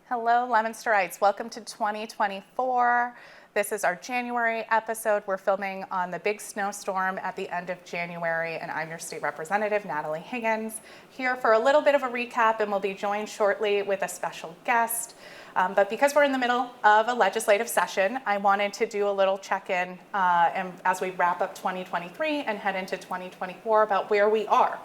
Hello, Leominsterites. Welcome to 2024. This is our January episode. We're filming on the big snowstorm at the end of January, and I'm your state representative, Natalie Higgins, here for a little bit of a recap, and we'll be joined shortly with a special guest. But because we're in the middle of a legislative session, I wanted to do a little check-in and as we wrap up 2023 and head into 2024 about where we are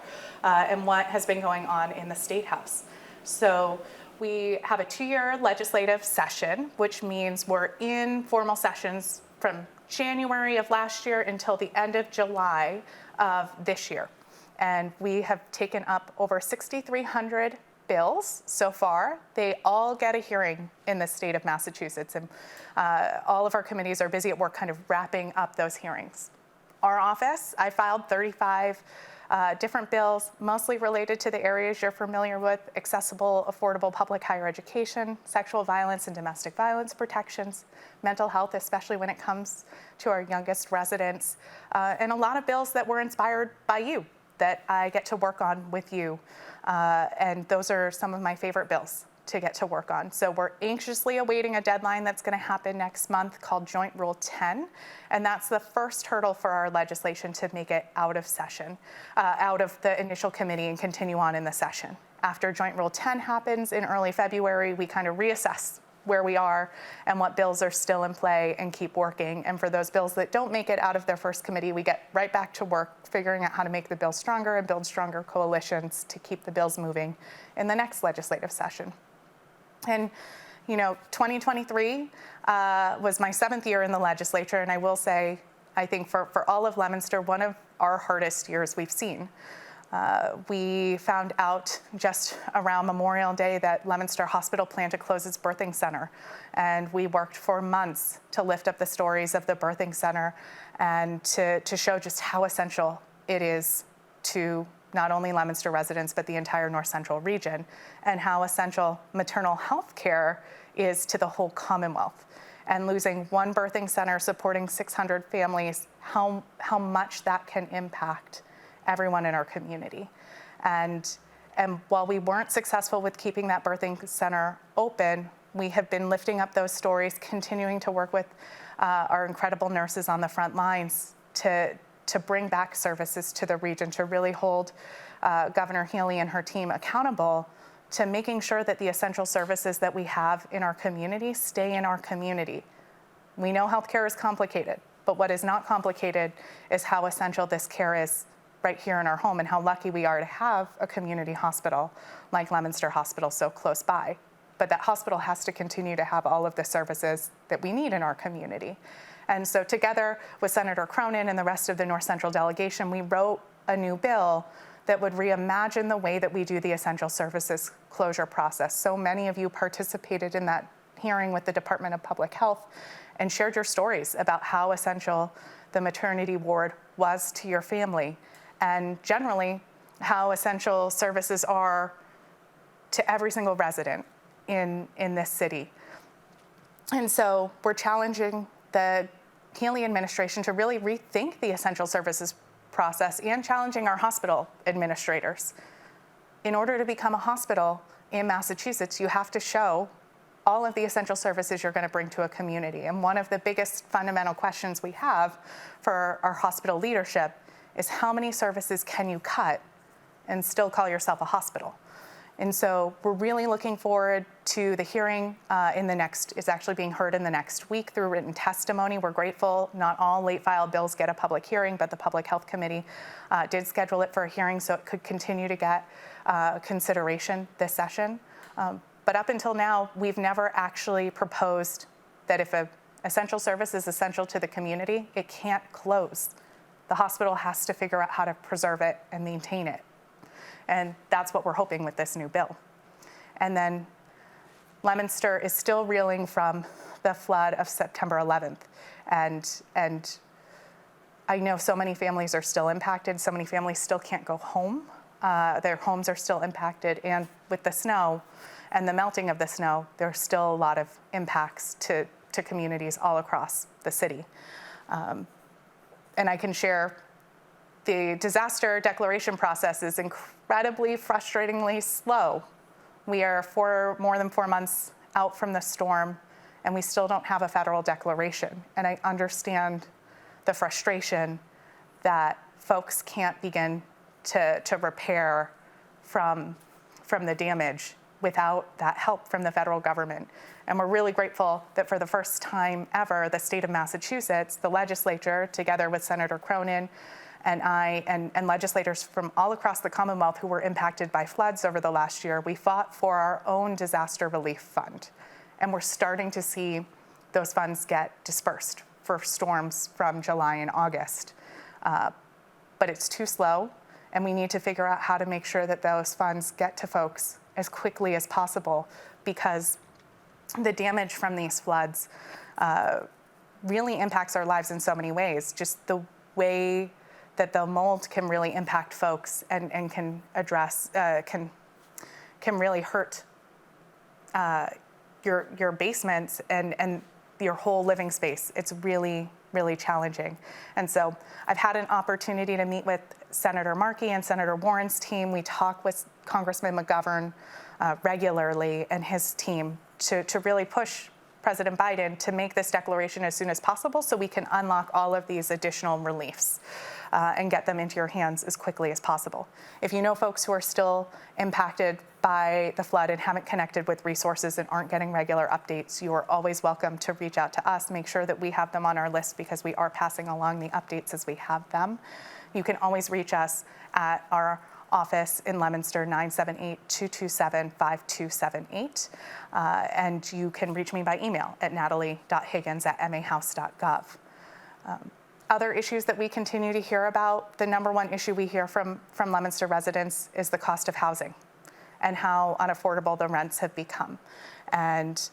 and what has been going on in the State House. So we have a 2-year legislative session, which means we're in formal sessions from January of last year until the end of July of this year. And we have taken up over 6,300 bills so far. They all get a hearing in the state of Massachusetts, and all of our committees are busy at work kind of wrapping up those hearings. Our office, I filed 35 different bills, mostly related to the areas you're familiar with: accessible, affordable public higher education, sexual violence and domestic violence protections, mental health, especially when it comes to our youngest residents, and a lot of bills that were inspired by you that I get to work on with you. And those are some of my favorite bills to get to work on. So we're anxiously awaiting a deadline that's going to happen next month called Joint Rule 10. And that's the first hurdle for our legislation to make it out of session, out of the initial committee and continue on in the session. After Joint Rule 10 happens in early February, we kind of reassess where we are and what bills are still in play and keep working. And for those bills that don't make it out of their first committee, we get right back to work figuring out how to make the bill stronger and build stronger coalitions to keep the bills moving in the next legislative session. And, 2023 was my 7th year in the legislature, and I will say, I think for all of Leominster, one of our hardest years we've seen. We found out just around Memorial Day that Leominster Hospital planned to close its birthing center, and we worked for months to lift up the stories of the birthing center and to show just how essential it is to not only Leominster residents, but the entire North Central region, and how essential maternal health care is to the whole Commonwealth. And losing one birthing center supporting 600 families, how much that can impact everyone in our community. And while we weren't successful with keeping that birthing center open, we have been lifting up those stories, continuing to work with our incredible nurses on the front lines to bring back services to the region, to really hold Governor Healy and her team accountable to making sure that the essential services that we have in our community stay in our community. We know healthcare is complicated, but what is not complicated is how essential this care is right here in our home, and how lucky we are to have a community hospital like Leominster Hospital so close by. But that hospital has to continue to have all of the services that we need in our community. And so together with Senator Cronin and the rest of the North Central delegation, we wrote a new bill that would reimagine the way that we do the essential services closure process. So many of you participated in that hearing with the Department of Public Health and shared your stories about how essential the maternity ward was to your family, and generally how essential services are to every single resident in this city. And so we're challenging the Healy administration to really rethink the essential services process, and challenging our hospital administrators. In order to become a hospital in Massachusetts, you have to show all of the essential services you're going to bring to a community. And one of the biggest fundamental questions we have for our hospital leadership is how many services can you cut and still call yourself a hospital? And so we're really looking forward to the hearing it's actually being heard in the next week through written testimony. We're grateful not all late file bills get a public hearing, but the Public Health Committee did schedule it for a hearing so it could continue to get consideration this session. But up until now, we've never actually proposed that if an essential service is essential to the community, it can't close. The hospital has to figure out how to preserve it and maintain it. And that's what we're hoping with this new bill. And then Leominster is still reeling from the flood of September 11th. And I know so many families are still impacted. So many families still can't go home. Their homes are still impacted. And with the snow and the melting of the snow, there's still a lot of impacts to communities all across the city. And I can share the disaster declaration process is incredibly frustratingly slow. We are more than 4 months out from the storm, and we still don't have a federal declaration. And I understand the frustration that folks can't begin to repair from the damage without that help from the federal government. And we're really grateful that for the first time ever, the state of Massachusetts, the legislature, together with Senator Cronin and I, and legislators from all across the Commonwealth who were impacted by floods over the last year, we fought for our own disaster relief fund. And we're starting to see those funds get dispersed for storms from July and August. But it's too slow, and we need to figure out how to make sure that those funds get to folks as quickly as possible, because the damage from these floods really impacts our lives in so many ways. Just the way that the mold can really impact folks and can address, can really hurt your basements and your whole living space. It's really, really challenging. And so I've had an opportunity to meet with Senator Markey and Senator Warren's team. We talk with Congressman McGovern regularly and his team to really push President Biden to make this declaration as soon as possible so we can unlock all of these additional reliefs and get them into your hands as quickly as possible. If you know folks who are still impacted by the flood and haven't connected with resources and aren't getting regular updates, you are always welcome to reach out to us, make sure that we have them on our list, because we are passing along the updates as we have them. You can always reach us at our office in Leominster, 978-227-5278. And you can reach me by email at natalie.higgins@mahouse.gov. Other issues that we continue to hear about, the number one issue we hear from Leominster residents is the cost of housing and how unaffordable the rents have become. And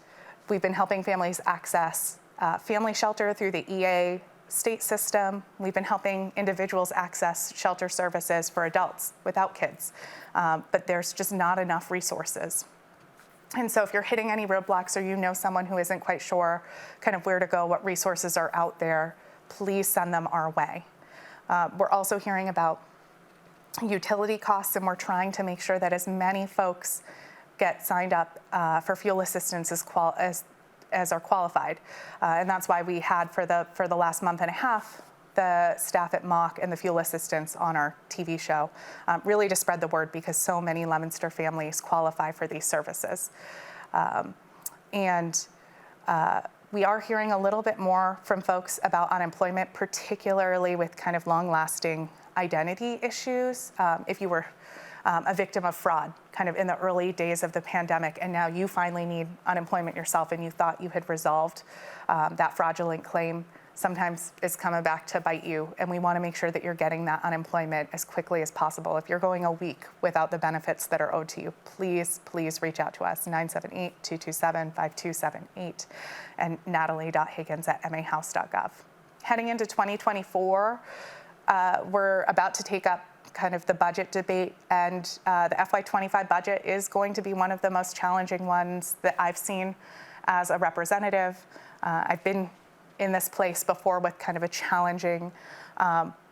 we've been helping families access family shelter through the EA state system. We've been helping individuals access shelter services for adults without kids, but there's just not enough resources. And so if you're hitting any roadblocks, or you know someone who isn't quite sure kind of where to go, what resources are out there, please send them our way. We're also hearing about utility costs, and we're trying to make sure that as many folks get signed up for fuel assistance as are qualified. And that's why we had for the last month and a half the staff at Mock and the fuel assistance on our TV show, really to spread the word, because so many Leominster families qualify for these services. We are hearing a little bit more from folks about unemployment, particularly with kind of long-lasting identity issues. If you were a victim of fraud kind of in the early days of the pandemic, and now you finally need unemployment yourself and you thought you had resolved that fraudulent claim, sometimes it's coming back to bite you, and we want to make sure that you're getting that unemployment as quickly as possible. If you're going a week without the benefits that are owed to you, please reach out to us, 978-227-5278 and natalie.higgins@mahouse.gov. Heading into 2024, we're about to take up kind of the budget debate, and the FY25 budget is going to be one of the most challenging ones that I've seen as a representative. I've been in this place before with kind of a challenging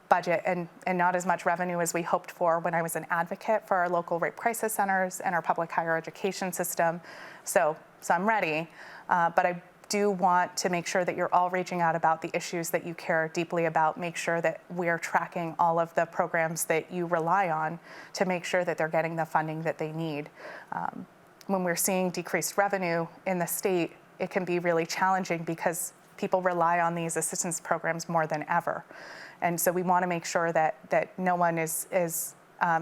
budget and not as much revenue as we hoped for when I was an advocate for our local rape crisis centers and our public higher education system. So I'm ready, but I do want to make sure that you're all reaching out about the issues that you care deeply about, make sure that we're tracking all of the programs that you rely on to make sure that they're getting the funding that they need. When we're seeing decreased revenue in the state, it can be really challenging because people rely on these assistance programs more than ever. And so we want to make sure that no one is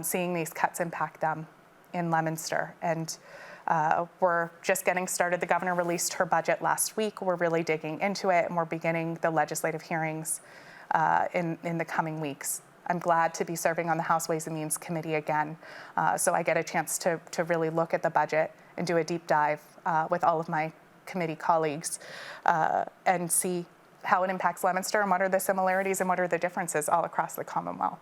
seeing these cuts impact them in Leominster. And we're just getting started. The governor released her budget last week. We're really digging into it, and we're beginning the legislative hearings in the coming weeks. I'm glad to be serving on the House Ways and Means Committee again, so I get a chance to really look at the budget and do a deep dive with all of my committee colleagues and see how it impacts Leominster and what are the similarities and what are the differences all across the Commonwealth.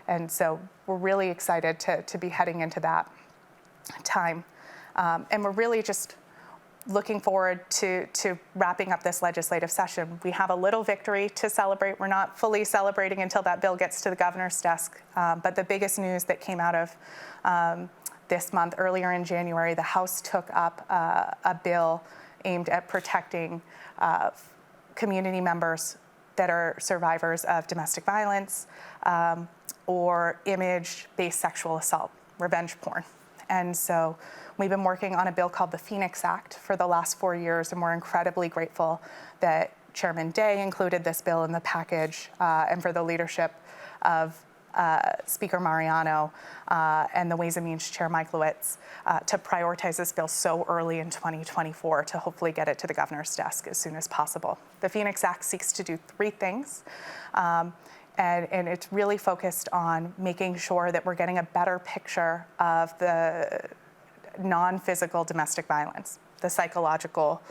And so we're really excited to be heading into that time. And we're really just looking forward to wrapping up this legislative session. We have a little victory to celebrate. We're not fully celebrating until that bill gets to the governor's desk. But the biggest news that came out of this month, earlier in January, the House took up a bill aimed at protecting community members that are survivors of domestic violence or image-based sexual assault, revenge porn. And so we've been working on a bill called the Phoenix Act for the last 4 years, and we're incredibly grateful that Chairman Day included this bill in the package, and for the leadership of Speaker Mariano and the Ways and Means Chair Mike Lewitz to prioritize this bill so early in 2024 to hopefully get it to the governor's desk as soon as possible. The Phoenix Act seeks to do 3 things, and it's really focused on making sure that we're getting a better picture of the non-physical domestic violence, the psychological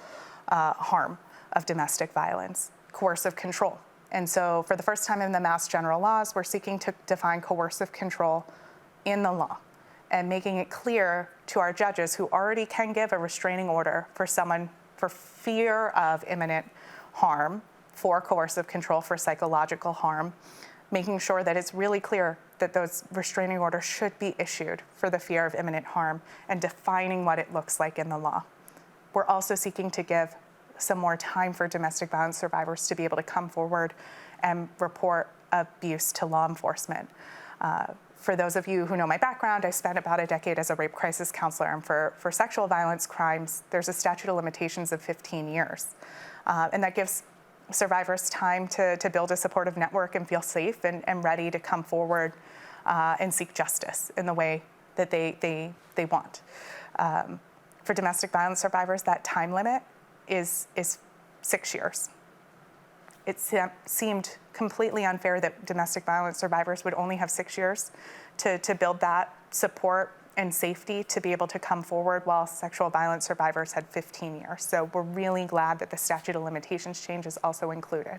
harm of domestic violence, coercive control. And so for the first time in the Mass General Laws, we're seeking to define coercive control in the law and making it clear to our judges who already can give a restraining order for someone for fear of imminent harm, for coercive control, for psychological harm, making sure that it's really clear that those restraining orders should be issued for the fear of imminent harm and defining what it looks like in the law. We're also seeking to give some more time for domestic violence survivors to be able to come forward and report abuse to law enforcement. For those of you who know my background, I spent about a decade as a rape crisis counselor, and for sexual violence crimes, there's a statute of limitations of 15 years. And that gives survivors time to build a supportive network and feel safe and ready to come forward and seek justice in the way that they want. For domestic violence survivors, that time limit is 6 years. It seemed completely unfair that domestic violence survivors would only have 6 years to build that support and safety to be able to come forward, while sexual violence survivors had 15 years. So we're really glad that the statute of limitations change is also included.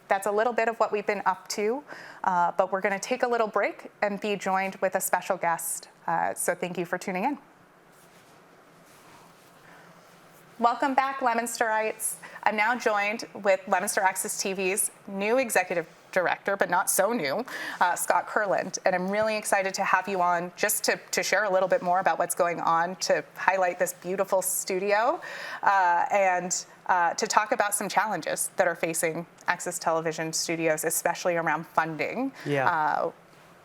That's a little bit of what we've been up to, but we're going to take a little break and be joined with a special guest. So thank you for tuning in. Welcome back, Leominsterites. I'm now joined with Leominster Access TV's new executive director, but not so new, Scott Kurland. And I'm really excited to have you on just to share a little bit more about what's going on, to highlight this beautiful studio, and to talk about some challenges that are facing Access Television studios, especially around funding. Yeah.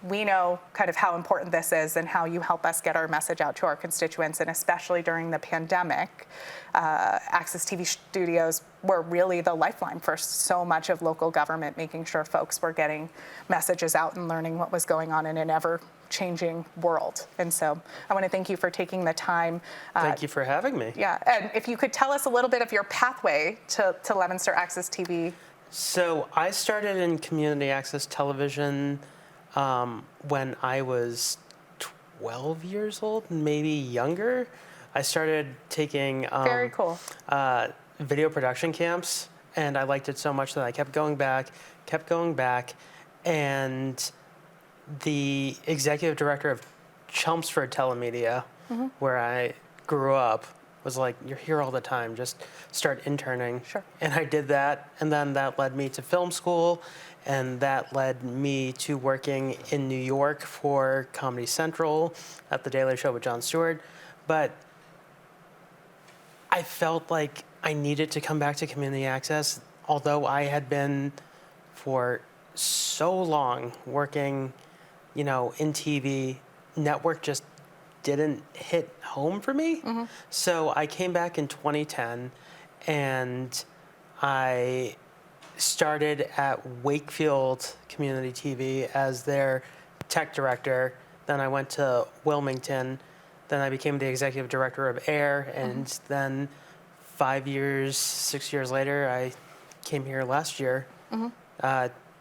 We know kind of how important this is and how you help us get our message out to our constituents, and especially during the pandemic, Access TV studios were really the lifeline for so much of local government, making sure folks were getting messages out and learning what was going on in an ever-changing world. And so I want to thank you for taking the time. Thank you for having me. Yeah, and if you could tell us a little bit of your pathway to Leominster Access TV. So I started in community access television when I was 12 years old, maybe younger. I started taking Very cool. Video production camps, and I liked it so much that I kept going back, and the executive director of Chelmsford Telemedia, where I grew up, was like, "You're here all the time, just start interning." Sure. And I did that, and then that led me to film school, and that led me to working in New York for Comedy Central at The Daily Show with Jon Stewart. But I felt like I needed to come back to community access, although I had been for so long working, in TV. Network just didn't hit home for me. So I came back in 2010, and I started at Wakefield Community TV as their tech director. Then I went to Wilmington. Then I became the executive director of AIR, and then 6 years later, I came here last year,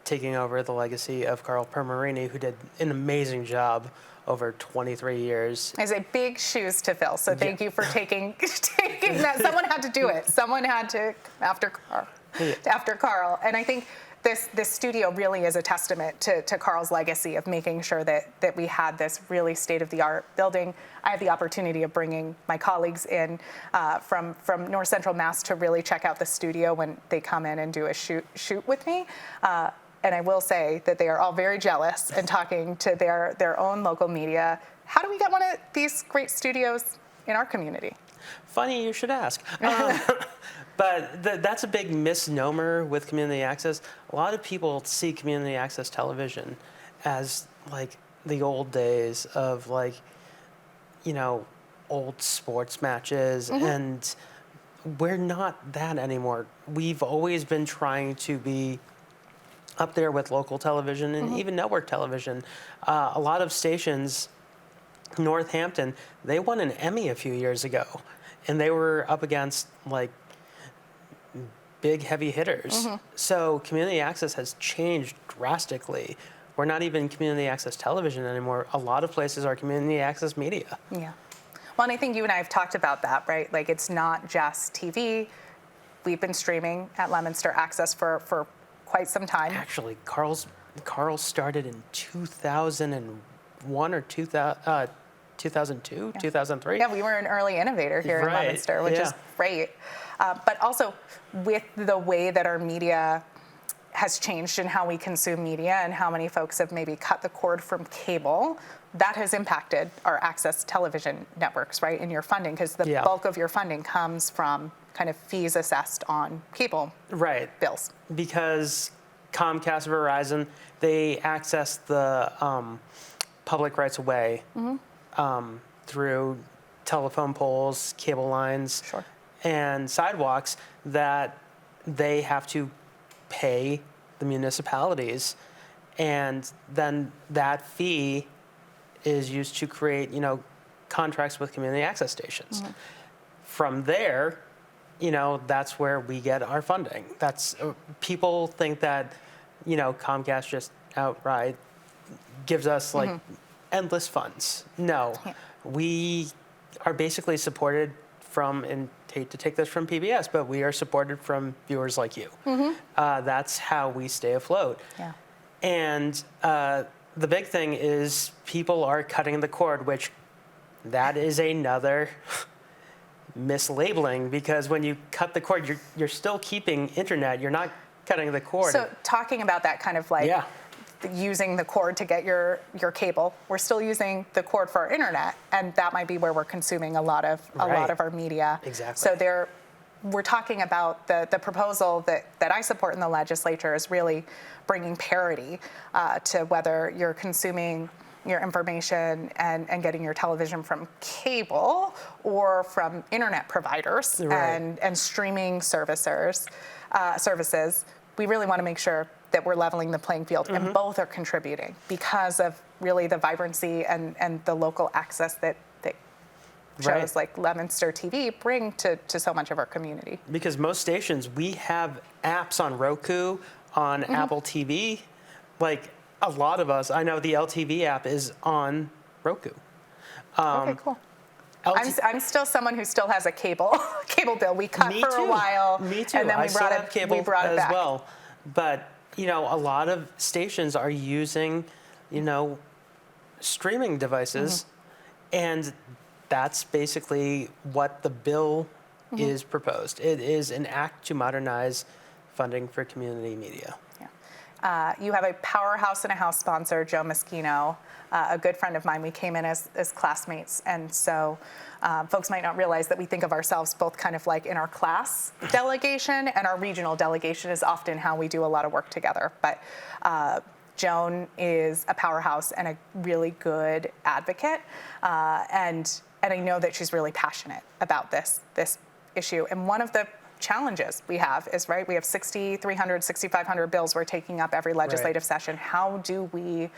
taking over the legacy of Carl Permarini, who did an amazing job over 23 years. There's a big shoes to fill, so thank you for taking that. Someone had to do it. Someone had to, after Carl. And I think this studio really is a testament to Carl's legacy of making sure that we had this really state-of-the-art building. I had the opportunity of bringing my colleagues in from North Central Mass to really check out the studio when they come in and do a shoot with me. And I will say that they are all very jealous and talking to their own local media how do we get one of these great studios in our community? Funny you should ask. But that's a big misnomer with community access. A lot of people see community access television as like the old days of like, old sports matches, and we're not that anymore. We've always been trying to be up there with local television and even network television. A lot of stations, Northampton, they won an Emmy a few years ago, and they were up against like big heavy hitters. So community access has changed drastically. We're not even community access television anymore. A lot of places are community access media. Yeah. Well, and I think you and I have talked about that, right? Like, it's not just TV. We've been streaming at Leominster Access for quite some time. Actually, Carl started in 2001 or 2002, 2003. Yeah, we were an early innovator here in Leominster, which is great. But also, with the way that our media has changed and how we consume media and how many folks have maybe cut the cord from cable, that has impacted our access television networks, right, in your funding, because the bulk of your funding comes from kind of fees assessed on cable bills. Because Comcast, Verizon, they access the public rights of way through telephone poles, cable lines, and sidewalks that they have to pay the municipalities, and then that fee is used to create, contracts with community access stations. From there, that's where we get our funding. That's people think that, Comcast just outright gives us like endless funds. No, we are basically supported from, and hate to take this from PBS, but we are supported from viewers like you. That's how we stay afloat. And the big thing is people are cutting the cord, which that is another mislabeling, because when you cut the cord, you're still keeping internet. You're not cutting the cord. So talking about that kind of like using the cord to get your cable, we're still using the cord for our internet, and that might be where we're consuming a lot of our media. Exactly. So we're talking about the proposal that I support in the legislature is really bringing parity to whether you're consuming your information and getting your television from cable or from internet providers and streaming services. We really want to make sure that we're leveling the playing field, and both are contributing because of really the vibrancy and the local access that shows like Leominster TV bring to so much of our community. Because most stations, we have apps on Roku, on Apple TV. Like a lot of us, I know the LTV app is on Roku. Okay, cool. I'm still someone who still has a cable bill. We cut for a while. Me too. And then we brought it back. Well. But, a lot of stations are using, streaming devices, and that's basically what the bill is proposed. It is an act to modernize funding for community media. You have a powerhouse and a house sponsor, Joe Moschino, a good friend of mine. We came in as classmates, and so folks might not realize that we think of ourselves both kind of like in our class delegation, and our regional delegation is often how we do a lot of work together. But Joan is a powerhouse and a really good advocate, and I know that she's really passionate about this issue. And one of the challenges we have is, we have 6,300, 6,500 bills we're taking up every legislative session. How do we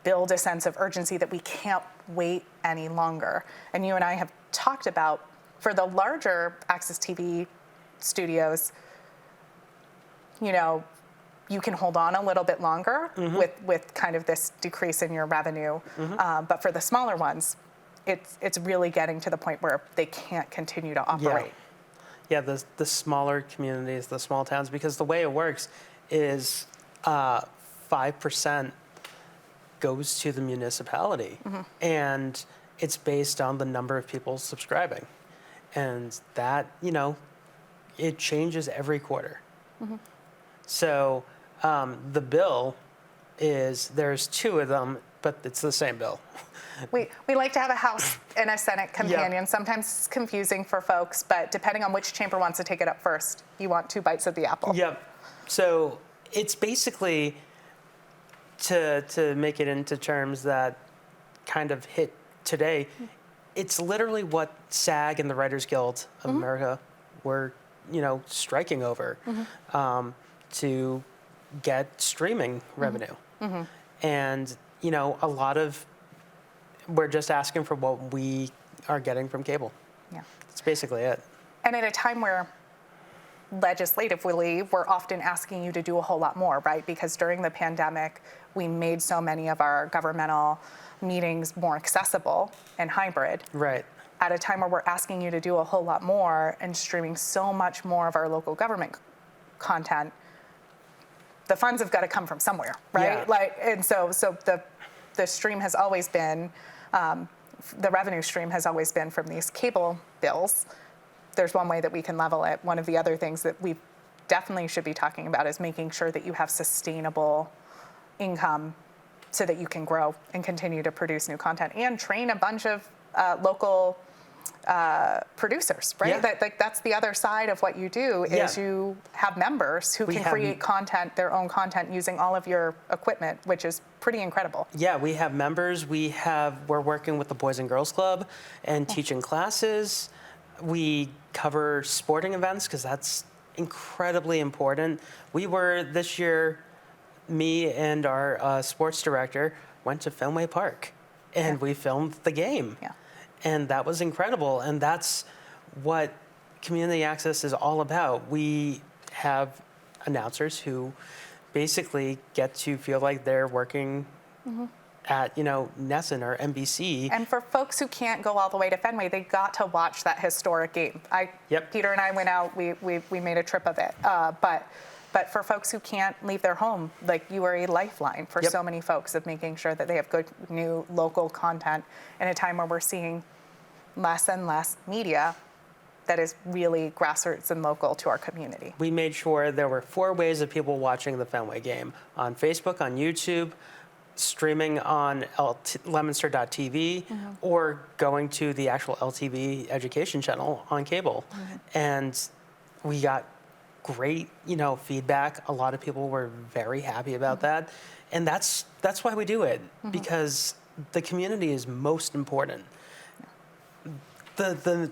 build a sense of urgency that we can't wait any longer? And you and I have talked about, for the larger Access TV studios, you can hold on a little bit longer with kind of this decrease in your revenue. But for the smaller ones, it's really getting to the point where they can't continue to operate. Yeah, the smaller communities, the small towns, because the way it works is 5% goes to the municipality, and it's based on the number of people subscribing. And that, it changes every quarter. So the bill there's two of them. but it's the same bill. We like to have a House and a Senate companion. Sometimes it's confusing for folks, but depending on which chamber wants to take it up first, you want 2 bites of the apple. Yep. So it's basically, to make it into terms that kind of hit today, it's literally what SAG and the Writers Guild of America were, striking over, to get streaming revenue. And, a lot of, we're just asking for what we are getting from cable. Yeah. That's basically it. And at a time where legislatively, we're often asking you to do a whole lot more, right? Because during the pandemic, we made so many of our governmental meetings more accessible and hybrid. Right. At a time where we're asking you to do a whole lot more and streaming so much more of our local government content, the funds have got to come from somewhere, right? Yeah. And so the stream has always been, the revenue stream has always been from these cable bills. There's one way that we can level it. One of the other things that we definitely should be talking about is making sure that you have sustainable income so that you can grow and continue to produce new content and train a bunch of local producers, right? Yeah. That's the other side of what you do is you have members who can create content, their own content, using all of your equipment, which is pretty incredible. Yeah, we have members. We're working with the Boys and Girls Club and teaching classes. We cover sporting events because that's incredibly important. We were this year, me and our sports director went to Fenway Park and we filmed the game. Yeah. And that was incredible. And that's what community access is all about. We have announcers who basically get to feel like they're working at, Nesson or NBC. And for folks who can't go all the way to Fenway, they got to watch that historic game. Peter and I went out, we made a trip of it. But for folks who can't leave their home, like, you are a lifeline for so many folks of making sure that they have good new local content in a time where we're seeing less and less media that is really grassroots and local to our community. We made sure there were 4 ways of people watching the Fenway game: on Facebook, on YouTube, streaming on Leominster.tv, or going to the actual LTV education channel on cable. And we got great, feedback. A lot of people were very happy about that. And that's why we do it, because the community is most important. The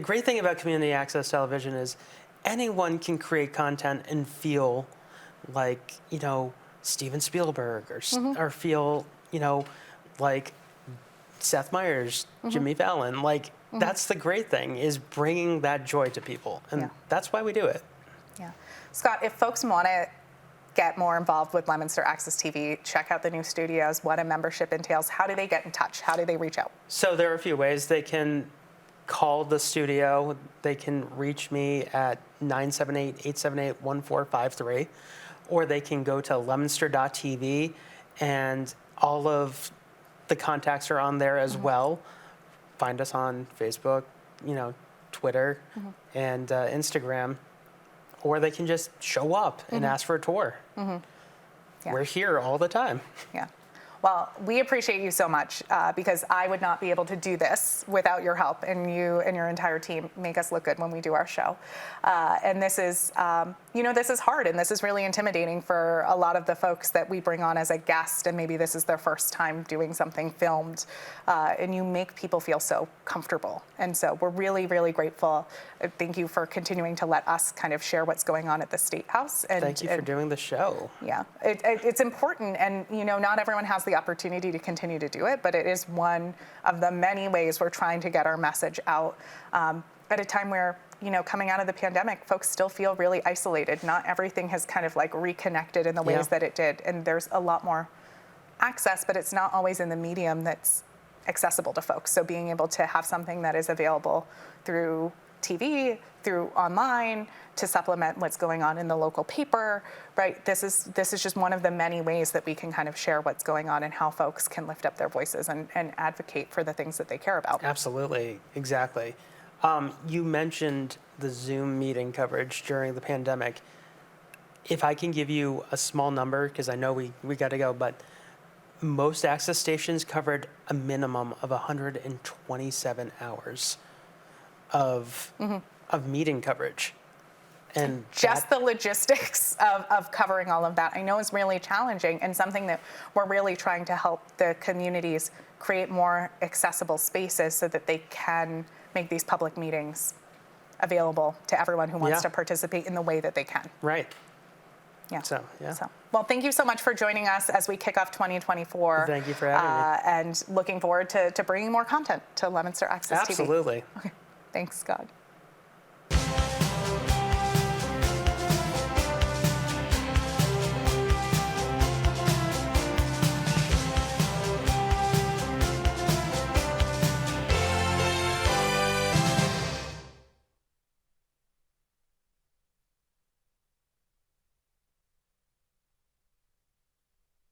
great thing about community access television is anyone can create content and feel like, Steven Spielberg or feel, like Seth Meyers, Jimmy Fallon. Like, that's the great thing, is bringing that joy to people. And that's why we do it. Yeah. Scott, if folks want to get more involved with Leominster Access TV, check out the new studios, what a membership entails, how do they get in touch? How do they reach out? So there are a few ways. They can call the studio. They can reach me at 978-878-1453, or they can go to Leominster.tv, and all of the contacts are on there as well. Find us on Facebook, Twitter, and Instagram. Or they can just show up and ask for a tour. Yeah. We're here all the time. Yeah. Well, we appreciate you so much because I would not be able to do this without your help, and you and your entire team make us look good when we do our show. And this is, this is hard, and this is really intimidating for a lot of the folks that we bring on as a guest, and maybe this is their first time doing something filmed, and you make people feel so comfortable. And so we're really, really grateful. Thank you for continuing to let us kind of share what's going on at the State House. And thank you for doing the show. Yeah, it's important, and not everyone has the opportunity to continue to do it, but it is one of the many ways we're trying to get our message out at a time where, coming out of the pandemic, folks still feel really isolated. Not everything has kind of like reconnected in the ways that it did, and there's a lot more access, but it's not always in the medium that's accessible to folks. So being able to have something that is available through TV, through online, to supplement what's going on in the local paper, right? This is just one of the many ways that we can kind of share what's going on and how folks can lift up their voices and advocate for the things that they care about. Absolutely, exactly. You mentioned the Zoom meeting coverage during the pandemic. If I can give you a small number, because I know we got to go, but most access stations covered a minimum of 127 hours of meeting coverage. And Just the logistics of covering all of that, I know is really challenging, and something that we're really trying to help the communities create more accessible spaces so that they can make these public meetings available to everyone who wants Yeah. to participate in the way that they can. right. Yeah. So, yeah. Well, thank you so much for joining us as we kick off 2024. Thank you for having me. And looking forward to bringing more content to Leominster Access TV. Absolutely. Okay. Thanks, Scott.